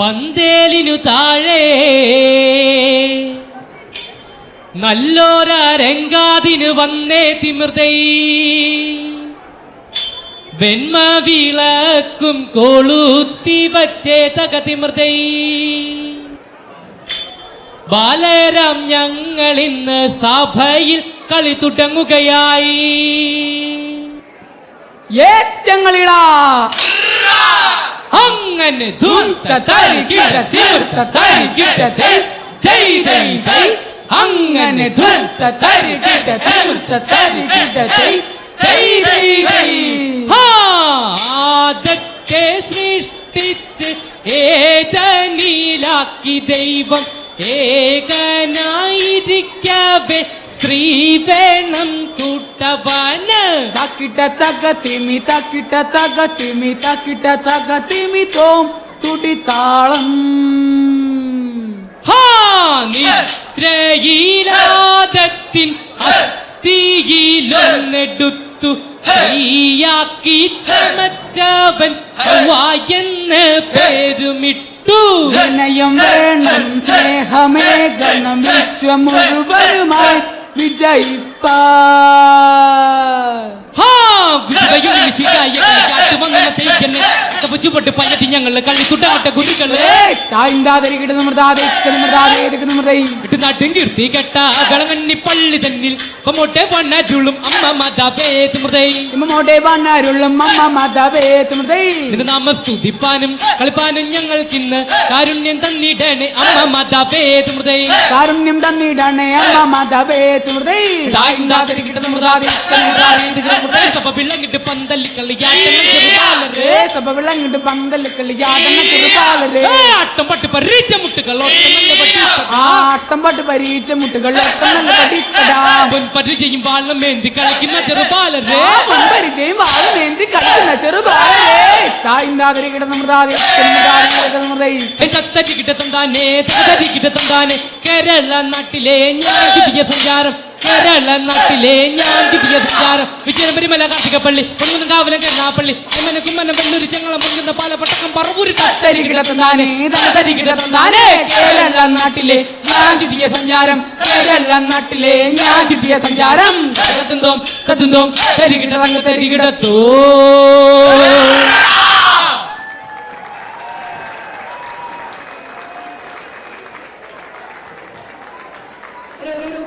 പന്തേലിനു താഴെ നല്ലോരരങ്കാതിന് വന്നേ തിമിർതൈ വെണ്മ വിളക്കും കൊളുത്തി വച്ചേ തകതിമിർതൈ ബാലരാം ഞങ്ങളിന്ന് സഭയിൽ കളി തുടങ്ങുകയായി. ഏറ്റങ്ങളിടാ അങ്ങനെ അങ്ങനെ അതൊക്കെ സൃഷ്ടിച്ച് ഏതനിലാക്കി ദൈവം ഏകനായിരിക്കവേ സ്ത്രീ വേണം കൂട്ടവന്. തക്കിട്ട തകത്തിമി തക്കിട്ട തകത്തിമി തക്കിട്ട തകത്തിമി തോം തുടിത്താളം. നിദ്രയിലാദത്തിൻ അത്തിയിലൊന്നെടുത്തു സ്ത്രീയാക്കി ചമച്ചവൻ എന്ന് പേരുമിട്ടു. വിനയം വേണം സ്നേഹമേ ഗണം വിശ്വം മുഴുവനുമായി വിജയിപ്പാ. ഞങ്ങൾ കളി കുട്ടപ്പെട്ട കുട്ടികളെ കീർത്തി കെട്ട കളങ്ങണ്ണി പള്ളി തന്നിൽ മൊട്ടെ പണ്ണരുളും അമ്മ മതവേത്തും നാമ സ്തുതിപ്പാനും കളിപ്പാനും ഞങ്ങൾക്കിന്ന് കാരുണ്യം തന്നിടണേ അമ്മ മതവേത്തും കാരുണ്യം തന്നിടണേ അമ്മ മതവേത്തും സഭ വിളങ്ങിട്ട് പന്തല്ലി കളിയാട്ടം ആട്ടം പട്ട് പരീച്ച മുട്ടുകൾ ആട്ടം പട്ട് പരീച്ച മുട്ടുകൾ പരിചയം വാളം മേന്തി കളിക്കുന്ന ചെറുപാലരെ പരിചയം വാളം മേന്തി കളിക്കുന്ന ചെറുപാലരെ കേരള നാട്ടിലെ ഞാൻ ദിവ്യ സഞ്ചാരം കേരള നാട്ടിലെ ഞാൻ ദിവ്യ സഞ്ചാരം വിജയപരിമല കാർത്തികപ്പള്ളി കാവലം കരുനാപ്പള്ളി കുമ്മനം വെള്ളൂരി ചെങ്ങളം മുങ്ങുന്ന പാലപ്പട്ടക്കം പറവൂരി കേരള നാട്ടിലെ ഞാൻ ദിവ്യ സഞ്ചാരം കേരള നാട്ടിലെ ഞാൻ ദിവ്യ സഞ്ചാരം തത്തുന്തോം തരികിട തരികിടത്തോ. ഒരു